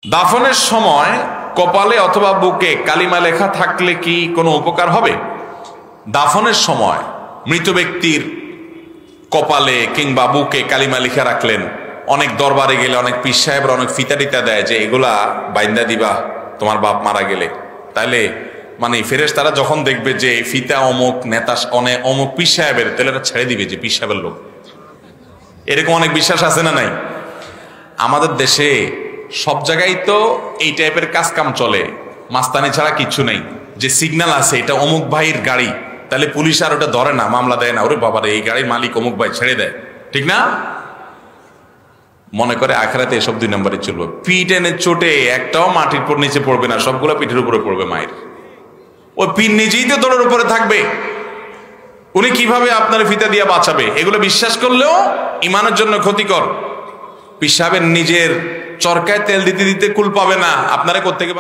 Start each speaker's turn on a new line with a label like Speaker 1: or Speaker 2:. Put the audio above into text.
Speaker 1: দাফনের সময় কপালে অথবা বুকে কালিমা লেখা থাকলে কি কোনো উপকার হবে? দাফনের সময় মৃত ব্যক্তির কপালে কিংবা বুকে কালিমা লিখে রাখলেন। অনেক দরবারে গেলে অনেক পীর সাহেবরা অনেক ফিতা টিতা দেয় যে এগুলা বাইন্দা দিবা তোমার বাপ মারা গেলে, তাইলে মানে ফেরেশতারা যখন দেখবে যে ফিতা অমুক নেতা অমুক পীর সাহেবের, তাহলে এটা ছেড়ে দিবে যে পীর সাহেবের লোক। এরকম অনেক বিশ্বাস আছে না নাই? আমাদের দেশে সব জায়গায় তো এই টাইপের কাজ কাম চলে, মাস্তানি ছাড়া কিছু নেই। যে সিগন্যাল আছে এটা অমুক ভাইয়ের গাড়ি, তাহলে পুলিশ আর ওটা ধরে না, মামলা দেয় না। ওরে বাবারে, এই গাড়ির মালিক অমুক ভাই, ছেড়ে দেয়, ঠিক না? মনে করে আখেরাতে এসব 2 নম্বরে চলবে। পিঠ এনে চোটে একটাও মাটির উপর নিচে পড়বে না, সবগুলো পিঠের উপরে পড়বে মায়ের। ওই পিঠ নিজেই তো তোরের উপরে থাকবে, উনি কিভাবে আপনার ফিতা দিয়ে বাঁচাবে? এগুলো বিশ্বাস করলেও ইমানের জন্য ক্ষতিকর। পীর সাহেবের নিজের চরকায় তেল দিতে দিতে কুল পাবে না, আপনারা কোত্থেকে